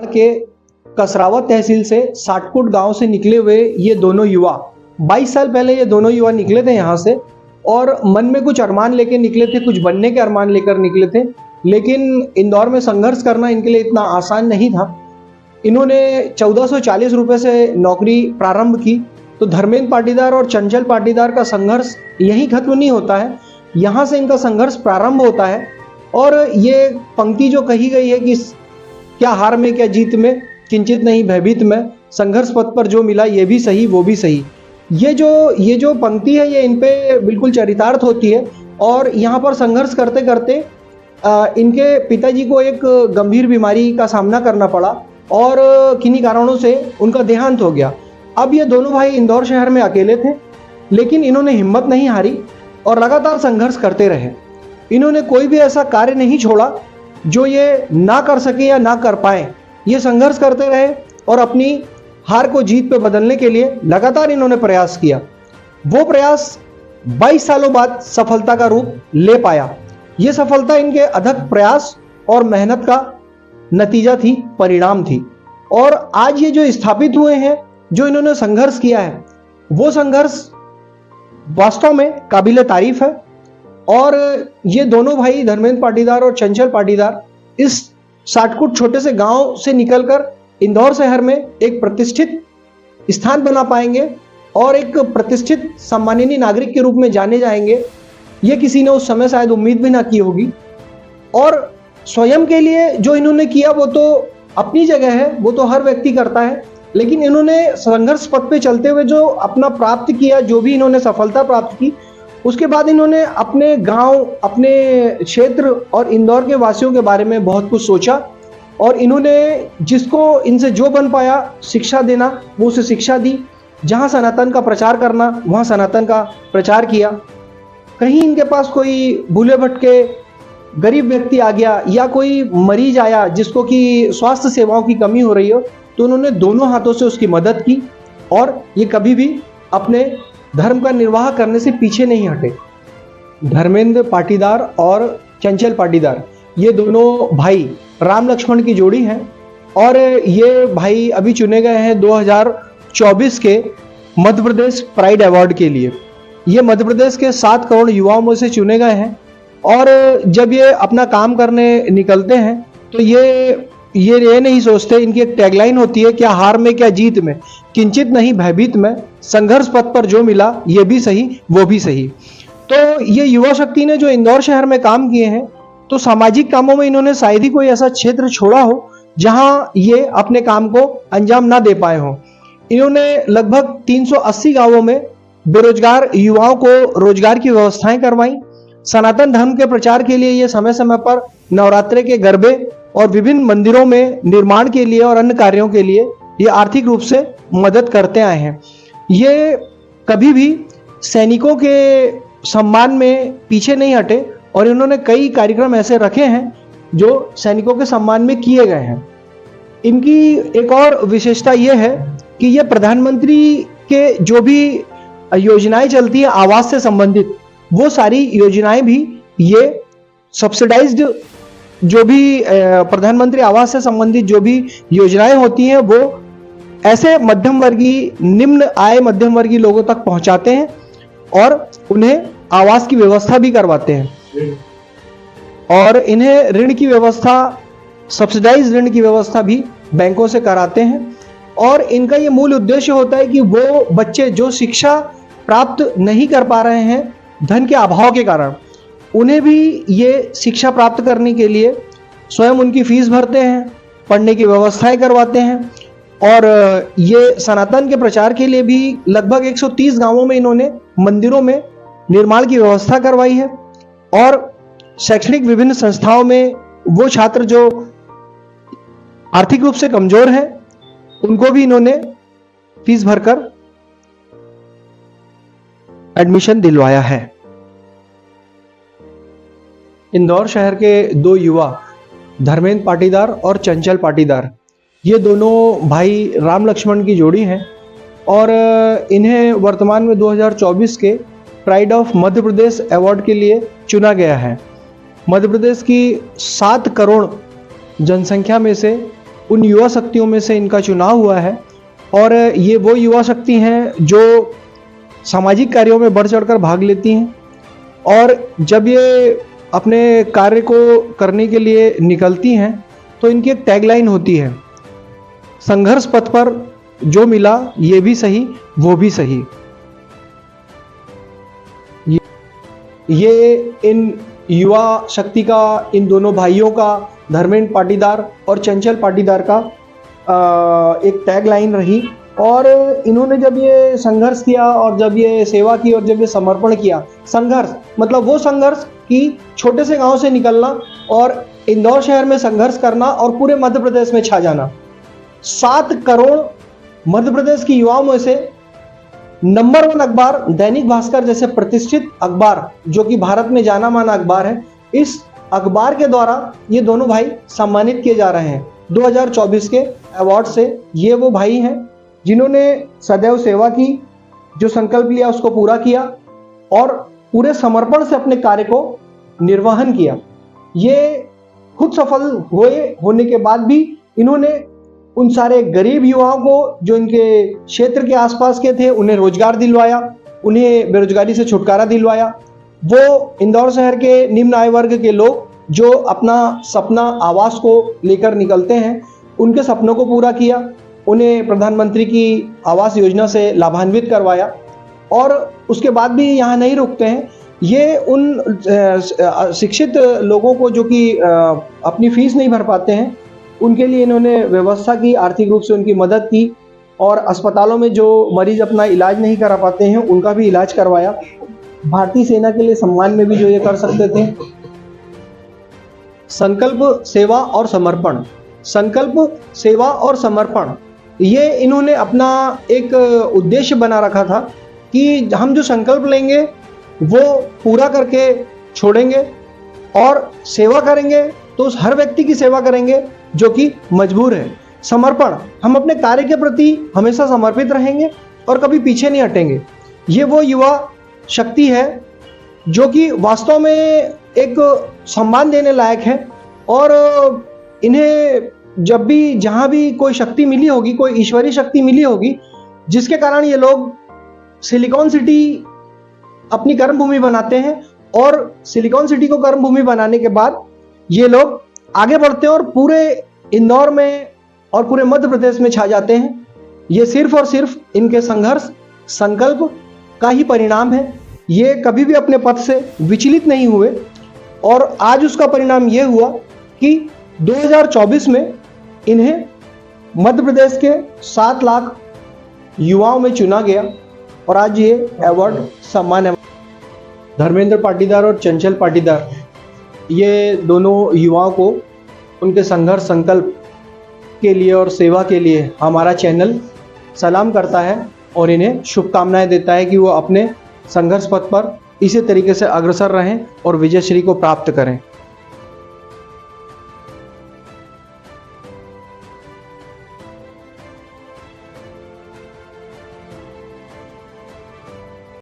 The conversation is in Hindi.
के कसरावत तहसील से साटकुट गांव से निकले हुए ये दोनों युवा 22 साल पहले ये दोनों युवा निकले थे यहाँ से और मन में कुछ अरमान लेकर निकले थे, कुछ बनने के अरमान लेकर निकले थे। लेकिन इंदौर में संघर्ष करना इनके लिए इतना आसान नहीं था। इन्होंने 1440 रुपये से नौकरी प्रारंभ की। तो धर्मेंद्र पाटीदार और चंचल पाटीदार का संघर्ष यहीं खत्म नहीं होता है, यहाँ से इनका संघर्ष प्रारंभ होता है। और ये पंक्ति जो कही गई है कि क्या हार में क्या जीत में, किंचित नहीं भयभीत में, संघर्ष पथ पर जो मिला ये भी सही वो भी सही, ये जो पंक्ति है ये इन पे बिल्कुल चरितार्थ होती है। और यहाँ पर संघर्ष करते करते इनके पिताजी को एक गंभीर बीमारी का सामना करना पड़ा और किन्हीं कारणों से उनका देहांत हो गया। अब ये दोनों भाई इंदौर शहर में अकेले थे, लेकिन इन्होंने हिम्मत नहीं हारी और लगातार संघर्ष करते रहे। इन्होंने कोई भी ऐसा कार्य नहीं छोड़ा जो ये ना कर सके या ना कर पाए। ये संघर्ष करते रहे और अपनी हार को जीत पे बदलने के लिए लगातार इन्होंने प्रयास किया। वो प्रयास 22 सालों बाद सफलता का रूप ले पाया। ये सफलता इनके अथक प्रयास और मेहनत का नतीजा थी, परिणाम थी। और आज ये जो स्थापित हुए हैं, जो इन्होंने संघर्ष किया है, वो संघर्ष वास्तव में काबिले तारीफ है। और ये दोनों भाई धर्मेंद्र पाटीदार और चंचल पाटीदार इस साटकुट छोटे से गांव से निकलकर इंदौर शहर में एक प्रतिष्ठित स्थान बना पाएंगे और एक प्रतिष्ठित सम्माननीय नागरिक के रूप में जाने जाएंगे। ये किसी ने उस समय शायद उम्मीद भी ना की होगी। और स्वयं के लिए जो इन्होंने किया वो तो अपनी जगह है, वो तो हर व्यक्ति करता है। लेकिन इन्होंने संघर्ष पथ पे चलते हुए जो अपना प्राप्त किया, जो भी इन्होंने सफलता प्राप्त की, उसके बाद इन्होंने अपने गांव, अपने क्षेत्र और इंदौर के वासियों के बारे में बहुत कुछ सोचा। और इन्होंने जिसको इनसे जो बन पाया शिक्षा देना, वो उसे शिक्षा दी। जहां सनातन का प्रचार करना, वहां सनातन का प्रचार किया। कहीं इनके पास कोई भूले भटके गरीब व्यक्ति आ गया या कोई मरीज आया जिसको कि स्वास्थ्य सेवाओं की कमी हो रही हो, तो उन्होंने दोनों हाथों से उसकी मदद की। और ये कभी भी अपने धर्म का निर्वाह करने से पीछे नहीं हटे। धर्मेंद्र पाटीदार और चंचल पाटीदार ये दोनों भाई राम लक्ष्मण की जोड़ी हैं। और ये भाई अभी चुने गए हैं 2024 के मध्य प्रदेश प्राइड अवार्ड के लिए। ये मध्य प्रदेश के 7 करोड़ युवाओं में से चुने गए हैं। और जब ये अपना काम करने निकलते हैं तो ये नहीं सोचते। इनकी एक टैगलाइन होती है, क्या हार में क्या जीत में, किंचित नहीं भयभीत में, संघर्ष पथ पर जो मिला ये भी सही वो भी सही। तो ये युवा शक्ति ने जो इंदौर शहर में काम किए हैं, तो सामाजिक कामों में इन्होंने शायद ही कोई ऐसा क्षेत्र छोड़ा हो जहां ये अपने काम को अंजाम ना दे पाए हों। इन्होंने लगभग 380 गांवों में बेरोजगार युवाओं को रोजगार की व्यवस्थाएं करवाई। सनातन धर्म के प्रचार के लिए ये समय समय पर नवरात्रे के गरबे और विभिन्न मंदिरों में निर्माण के लिए और अन्य कार्यों के लिए ये आर्थिक रूप से मदद करते आए हैं। ये कभी भी सैनिकों के सम्मान में पीछे नहीं हटे और इन्होंने कई कार्यक्रम ऐसे रखे हैं जो सैनिकों के सम्मान में किए गए हैं। इनकी एक और विशेषता ये है कि ये प्रधानमंत्री के जो भी योजनाएं चलती है आवास से संबंधित, वो सारी योजनाएं भी ये सब्सिडाइज्ड, जो भी प्रधानमंत्री आवास से संबंधित जो भी योजनाएं होती हैं वो ऐसे मध्यम वर्गीय, निम्न आय मध्यम वर्गीय लोगों तक पहुंचाते हैं और उन्हें आवास की व्यवस्था भी करवाते हैं। और इन्हें ऋण की व्यवस्था, सब्सिडाइज ऋण की व्यवस्था भी बैंकों से कराते हैं। और इनका ये मूल उद्देश्य होता है कि वो बच्चे जो शिक्षा प्राप्त नहीं कर पा रहे हैं धन के अभाव के कारण, उन्हें भी ये शिक्षा प्राप्त करने के लिए स्वयं उनकी फीस भरते हैं, पढ़ने की व्यवस्थाएं करवाते हैं। और ये सनातन के प्रचार के लिए भी लगभग 130 गांवों में इन्होंने मंदिरों में निर्माण की व्यवस्था करवाई है। और शैक्षणिक विभिन्न संस्थाओं में वो छात्र जो आर्थिक रूप से कमजोर हैं उनको भी इन्होंने फीस भरकर एडमिशन दिलवाया है। इंदौर शहर के 2 युवा धर्मेंद्र पाटीदार और चंचल पाटीदार, ये दोनों भाई राम लक्ष्मण की जोड़ी हैं। और इन्हें वर्तमान में 2024 के pride of Madhya Pradesh award के लिए चुना गया है। मध्य प्रदेश की 7 करोड़ जनसंख्या में से उन युवा शक्तियों में से इनका चुनाव हुआ है। और ये वो युवा शक्ति हैं जो सामाजिक कार्यों में बढ़ चढ़कर भाग लेती हैं, और जब ये अपने कार्य को करने के लिए निकलती हैं तो इनकी एक टैगलाइन होती है, संघर्ष पथ पर जो मिला ये भी सही वो भी सही। ये इन युवा शक्ति का, इन दोनों भाइयों का, धर्मेंद्र पाटीदार और चंचल पाटीदार का एक टैगलाइन रही। और इन्होंने जब ये संघर्ष किया और जब ये सेवा की और जब ये समर्पण किया, संघर्ष मतलब वो संघर्ष कि छोटे से गांव से निकलना और इंदौर शहर में संघर्ष करना और पूरे मध्य प्रदेश में छा जाना। 7 करोड़ मध्य प्रदेश की युवाओं में से नंबर 1 अखबार दैनिक भास्कर जैसे प्रतिष्ठित अखबार, जो कि भारत में जाना माना अखबार है, इस अखबार के द्वारा ये दोनों भाई सम्मानित किए जा रहे हैं 2024 के अवार्ड से। ये वो भाई हैं जिन्होंने सदैव सेवा की, जो संकल्प लिया उसको पूरा किया और पूरे समर्पण से अपने कार्य को निर्वहन किया। ये खुद सफल होने के बाद भी इन्होंने उन सारे गरीब युवाओं को जो इनके क्षेत्र के आसपास के थे उन्हें रोजगार दिलवाया, उन्हें बेरोजगारी से छुटकारा दिलवाया। वो इंदौर शहर के निम्न आय वर्ग के लोग जो अपना सपना आवास को लेकर निकलते हैं, उनके सपनों को पूरा किया, उन्हें प्रधानमंत्री की आवास योजना से लाभान्वित करवाया। और उसके बाद भी यहाँ नहीं रुकते हैं, ये उन शिक्षित लोगों को जो कि अपनी फीस नहीं भर पाते हैं, उनके लिए इन्होंने व्यवस्था की, आर्थिक रूप से उनकी मदद की और अस्पतालों में जो मरीज अपना इलाज नहीं करा पाते हैं उनका भी इलाज करवाया। भारतीय सेना के लिए सम्मान में भी जो ये कर सकते थे। संकल्प, सेवा और समर्पण, संकल्प, सेवा और समर्पण, ये इन्होंने अपना एक उद्देश्य बना रखा था कि हम जो संकल्प लेंगे वो पूरा करके छोड़ेंगे और सेवा करेंगे तो उस हर व्यक्ति की सेवा करेंगे जो कि मजबूर है। समर्पण, हम अपने कार्य के प्रति हमेशा समर्पित रहेंगे और कभी पीछे नहीं हटेंगे। ये वो युवा शक्ति है जो कि वास्तव में एक सम्मान देने लायक है। और इन्हें जब भी जहाँ भी कोई शक्ति मिली होगी, कोई ईश्वरीय शक्ति मिली होगी, जिसके कारण ये लोग सिलिकॉन सिटी अपनी कर्मभूमि बनाते हैं और सिलिकॉन सिटी को कर्मभूमि बनाने के बाद ये लोग आगे बढ़ते हैं और पूरे इंदौर में और पूरे मध्य प्रदेश में छा जाते हैं। ये सिर्फ और सिर्फ इनके संघर्ष, संकल्प का ही परिणाम है। ये कभी भी अपने पथ से विचलित नहीं हुए और आज उसका परिणाम ये हुआ कि 2024 में इन्हें मध्य प्रदेश के 7 लाख युवाओं में चुना गया और आज ये अवार्ड सम्मान है। धर्मेंद्र पाटीदार और चंचल पाटीदार, ये दोनों युवाओं को उनके संघर्ष, संकल्प के लिए और सेवा के लिए हमारा चैनल सलाम करता है और इन्हें शुभकामनाएं देता है कि वो अपने संघर्ष पथ पर इसी तरीके से अग्रसर रहें और विजयश्री को प्राप्त करें।